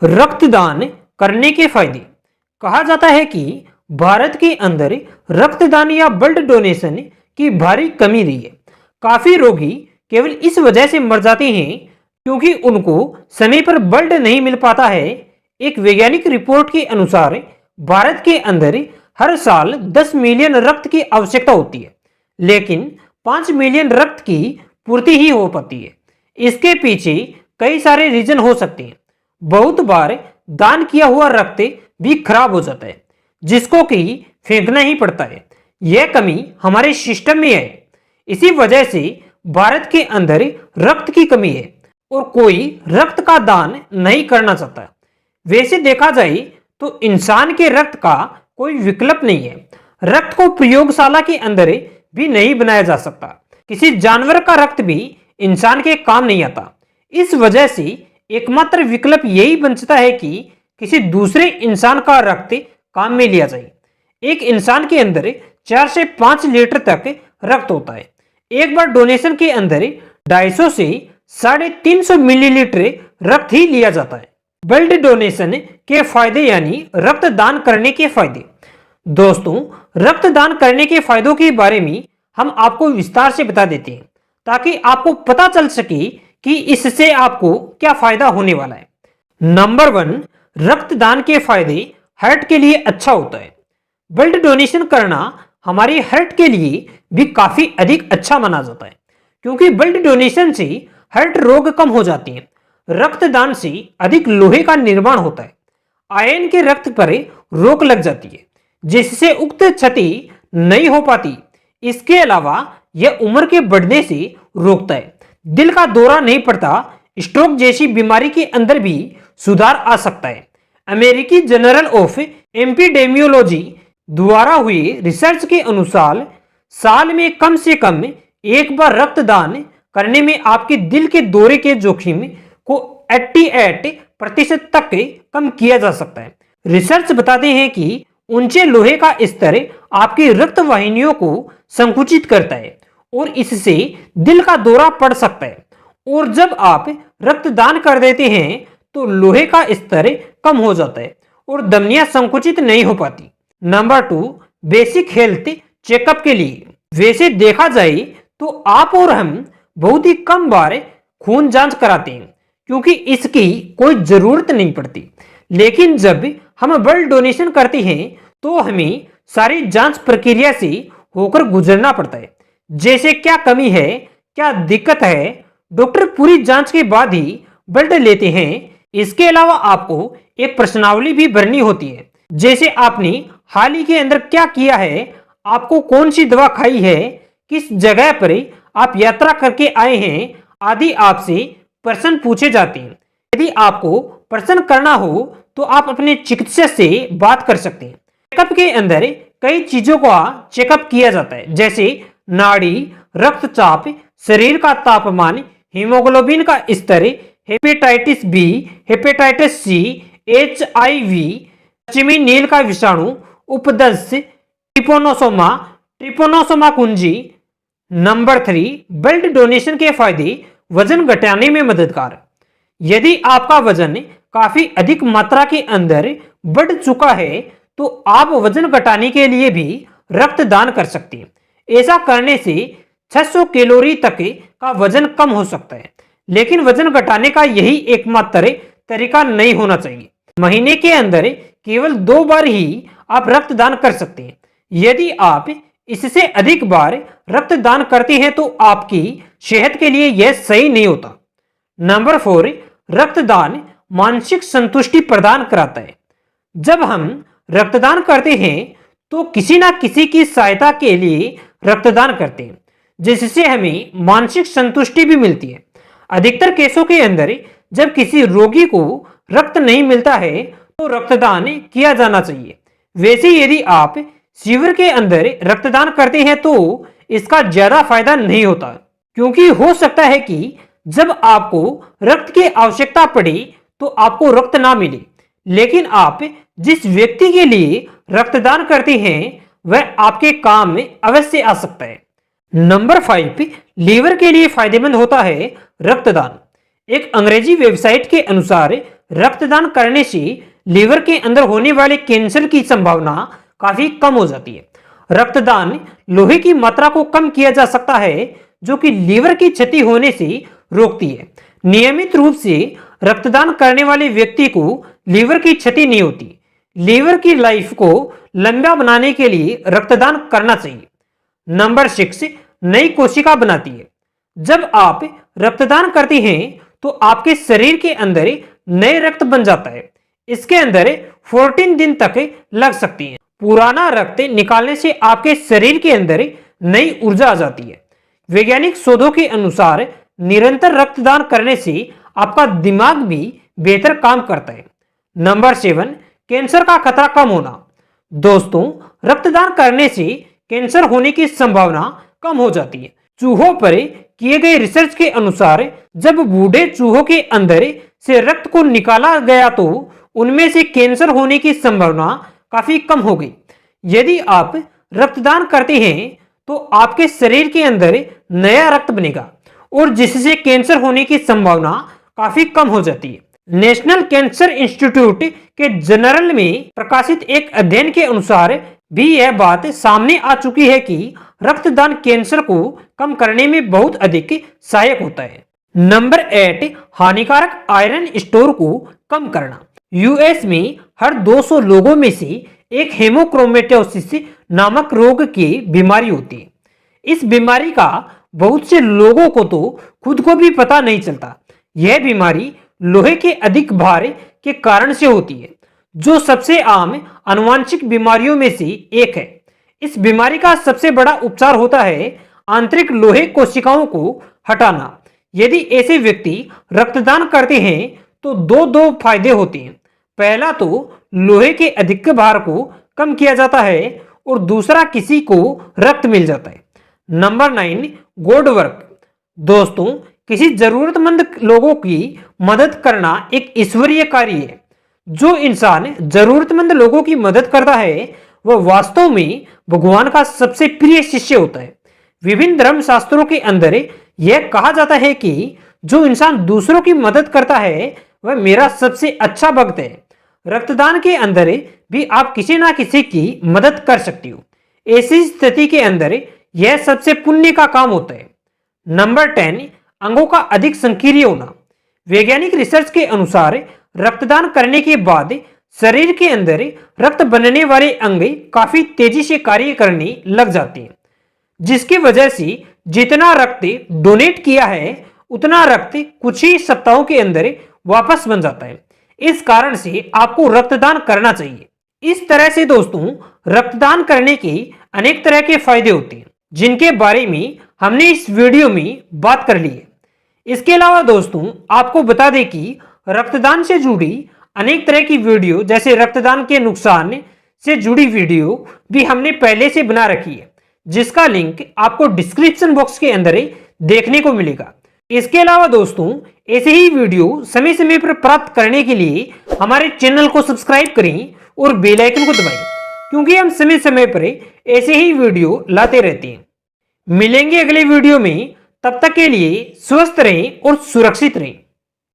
रक्तदान करने के फायदे। कहा जाता है कि भारत के अंदर रक्तदान या ब्लड डोनेशन की भारी कमी रही है। काफी रोगी केवल इस वजह से मर जाते हैं क्योंकि उनको समय पर ब्लड नहीं मिल पाता है। एक वैज्ञानिक रिपोर्ट के अनुसार भारत के अंदर हर साल 10 मिलियन रक्त की आवश्यकता होती है, लेकिन 5 मिलियन रक्त की पूर्ति ही हो पाती है। इसके पीछे कई सारे रीजन हो सकते हैं। बहुत बार दान किया हुआ रक्त भी खराब हो जाता है, जिसको कि फेंकना ही पड़ता है। यह कमी हमारे सिस्टम में है। इसी वजह से भारत के अंदर रक्त की कमी है और कोई रक्त का दान नहीं करना चाहता। वैसे देखा जाए तो इंसान के रक्त का कोई विकल्प नहीं है। रक्त को प्रयोगशाला के अंदर भी नहीं बनाया जा सकता। किसी जानवर का रक्त भी इंसान के काम नहीं आता। इस वजह से एकमात्र विकल्प यही बचता है कि किसी दूसरे इंसान का रक्त काम में लिया जाए। एक इंसान के अंदर 4 से 5 लीटर तक रक्त होता है। एक बार डोनेशन के अंदर 250 से 350 मिलीलीटर रक्त ही लिया जाता है। ब्लड डोनेशन के फायदे यानी रक्तदान करने के फायदे। दोस्तों, रक्तदान करने के फायदों के बारे में हम आपको विस्तार से बता देते हैं ताकि आपको पता चल सके कि इससे आपको क्या फायदा होने वाला है। नंबर 1, रक्तदान के फायदे हार्ट के लिए अच्छा होता है। ब्लड डोनेशन करना हमारे हार्ट के लिए भी काफी अधिक अच्छा माना जाता है, क्योंकि ब्लड डोनेशन से हार्ट रोग कम हो जाते हैं। रक्तदान से अधिक लोहे का निर्माण होता है। आयरन के रक्त पर रोक लग जाती है, जिससे उक्त क्षति नहीं हो पाती। इसके अलावा यह उम्र के बढ़ने से रोकता है। दिल का दौरा नहीं पड़ता। स्ट्रोक जैसी बीमारी के अंदर भी सुधार आ सकता है। अमेरिकी जर्नल ऑफ एपिडेमियोलॉजी द्वारा हुई रिसर्च के अनुसार साल में कम से कम एक बार रक्तदान करने में आपके दिल के दौरे के जोखिम को 88% तक कम किया जा सकता है। रिसर्च बताते हैं कि ऊंचे लोहे का स्तर आपकी रक्त वाहिनियों को संकुचित करता है और इससे दिल का दौरा पड़ सकता है। और जब आप रक्तदान कर देते हैं तो लोहे का स्तर कम हो जाता है और धमनियां संकुचित नहीं हो पाती। नंबर 2, बेसिक हेल्थ चेकअप के लिए। वैसे देखा जाए तो आप और हम बहुत ही कम बार खून जांच कराते हैं, क्योंकि इसकी कोई जरूरत नहीं पड़ती। लेकिन जब हम ब्लड डोनेशन करते हैं तो हमें सारी जांच प्रक्रिया से होकर गुजरना पड़ता है। जैसे क्या कमी है, क्या दिक्कत है, डॉक्टर पूरी जांच के बाद ही ब्लड लेते हैं। इसके अलावा आपको एक प्रश्नावली भी भरनी होती है, जैसे आपने हाल ही के अंदर क्या किया है, आपको कौन सी दवा खाई है, किस जगह पर आप यात्रा करके आए हैं आदि आपसे प्रश्न पूछे जाते हैं। यदि आपको प्रश्न करना हो तो आप अपने चिकित्सक से बात कर सकते हैं। चेकअप के अंदर कई चीजों का चेकअप किया जाता है, जैसे नाड़ी, रक्तचाप, शरीर का तापमान, हीमोग्लोबिन का स्तर, hepatitis B, hepatitis C, HIV, पश्चिमी नील का विषाणु, उपदस्त, ट्रिपोनोसोमा कुंजी। नंबर 3, ब्लड डोनेशन के फायदे वजन घटाने में मददगार। यदि आपका वजन काफी अधिक मात्रा के अंदर बढ़ चुका है तो आप वजन घटाने के लिए भी रक्तदान कर सकते हैं। ऐसा करने से 600 कैलोरी तक का वजन कम हो सकता है। लेकिन वजन घटाने का यही एकमात्र तरीका नहीं होना चाहिए। महीने के अंदर केवल 2 बार ही आप रक्तदान कर सकते हैं। यदि आप इससे अधिक बार रक्तदान करते हैं तो आपकी सेहत के लिए यह सही नहीं होता। नंबर 4, रक्तदान मानसिक संतुष्टि प्रदान कराता है। जब हम रक्तदान करते हैं तो किसी ना किसी की सहायता के लिए रक्तदान करते हैं, जिससे हमें मानसिक संतुष्टि भी मिलती है। अधिकतर केसों के अंदर जब किसी रोगी को रक्त नहीं मिलता है तो रक्तदान किया जाना चाहिए। वैसे यदि आप शिविर के अंदर रक्तदान करते हैं तो इसका ज्यादा फायदा नहीं होता, क्योंकि हो सकता है कि जब आपको रक्त की आवश्यकता पड़े तो आपको रक्त ना मिले। लेकिन आप जिस व्यक्ति के लिए रक्तदान करते हैं वह आपके काम में अवश्य आ सकता है। नंबर 5, लीवर के लिए फायदेमंद होता है रक्तदान। एक अंग्रेजी वेबसाइट के अनुसार रक्तदान करने से लीवर के अंदर होने वाले कैंसर की संभावना काफी कम हो जाती है। रक्तदान लोहे की मात्रा को कम किया जा सकता है, जो कि लीवर की क्षति होने से रोकती है। नियमित रूप से रक्तदान करने वाले व्यक्ति को लीवर की क्षति नहीं होती। लीवर की लाइफ को लंबा बनाने के लिए रक्तदान करना चाहिए। नंबर 6, नई कोशिका बनाती है। जब आप रक्तदान करते हैं तो आपके शरीर के अंदर नए रक्त बन जाता है। इसके अंदर 14 दिन तक लग सकती है। पुराना रक्त निकालने से आपके शरीर के अंदर नई ऊर्जा आ जाती है। वैज्ञानिक शोधों के अनुसार निरंतर रक्तदान करने से आपका दिमाग भी बेहतर काम करता है। नंबर 7, कैंसर का खतरा कम होना। दोस्तों, रक्तदान करने से कैंसर होने की संभावना कम हो जाती है। चूहों पर किए गए रिसर्च के अनुसार जब बूढ़े चूहों के अंदर से रक्त को निकाला गया तो उनमें से कैंसर होने की संभावना काफी कम हो गई। यदि आप रक्तदान करते हैं तो आपके शरीर के अंदर नया रक्त बनेगा और जिससे कैंसर होने की संभावना काफी कम हो जाती है। नेशनल कैंसर इंस्टीट्यूट के जर्नल में प्रकाशित एक अध्ययन के अनुसार भी यह बात सामने आ चुकी है कि रक्तदान कैंसर को कम करने में बहुत अधिक सहायक होता है। नंबर 8, हानिकारक आयरन स्टोर को कम करना। यूएस में हर 200 लोगों में से एक हेमोक्रोमेटोसिस नामक रोग की बीमारी होती है। इस बीमारी का बहुत से लोगों को तो खुद को भी पता नहीं चलता। यह बीमारी लोहे के अधिक भार के कारण से होती है, जो सबसे आम आनुवंशिक बीमारियों में से एक है। इस बीमारी का सबसे बड़ा उपचार होता है आंतरिक लोहे कोशिकाओं को हटाना। यदि ऐसे व्यक्ति रक्तदान करते हैं तो दो फायदे होते हैं। पहला तो लोहे के अधिक भार को कम किया जाता है और दूसरा किसी को रक्त मिल जाता है। Number 9, good work. दोस्तों, किसी जरूरतमंद लोगों की मदद करना एक ईश्वरीय कार्य है। जो इंसान जरूरतमंद लोगों की मदद करता है वह वास्तव में भगवान का सबसे प्रिय शिष्य होता है। विभिन्न धर्म शास्त्रों के अंदर यह कहा जाता है कि जो इंसान दूसरों की मदद करता है वह मेरा सबसे अच्छा भक्त है। रक्तदान के अंदर भी आप किसी ना किसी की मदद कर सकती हो। ऐसी स्थिति के अंदर यह सबसे पुण्य का काम होता है। नंबर 10, अंगों का अधिक संकीर्ण होना। वैज्ञानिक रिसर्च के अनुसार रक्तदान करने के बाद शरीर के अंदर रक्त बनने वाले अंग काफी तेजी से कार्य करने लग जाते हैं, जिसकी वजह से जितना रक्त डोनेट किया है उतना रक्त कुछ ही सप्ताहों के अंदर वापस बन जाता है। इस कारण से आपको रक्तदान करना चाहिए। इस तरह से दोस्तों, रक्तदान करने के अनेक तरह के फायदे होते हैं, जिनके बारे में हमने इस वीडियो में बात कर ली है। इसके अलावा दोस्तों, आपको बता दें कि रक्तदान से जुड़ी अनेक तरह की वीडियो, जैसे रक्तदान के नुकसान से जुड़ी वीडियो भी हमने पहले से बना रखी है, जिसका लिंक आपको डिस्क्रिप्शन बॉक्स के अंदर देखने को मिलेगा। इसके अलावा दोस्तों, ऐसे ही वीडियो समय समय पर प्राप्त करने के लिए हमारे चैनल को सब्सक्राइब करें और बेल आइकन को दबाएं, क्योंकि हम समय समय पर ऐसे ही वीडियो लाते रहते हैं। मिलेंगे अगले वीडियो में, तब तक के लिए स्वस्थ रहें और सुरक्षित रहें।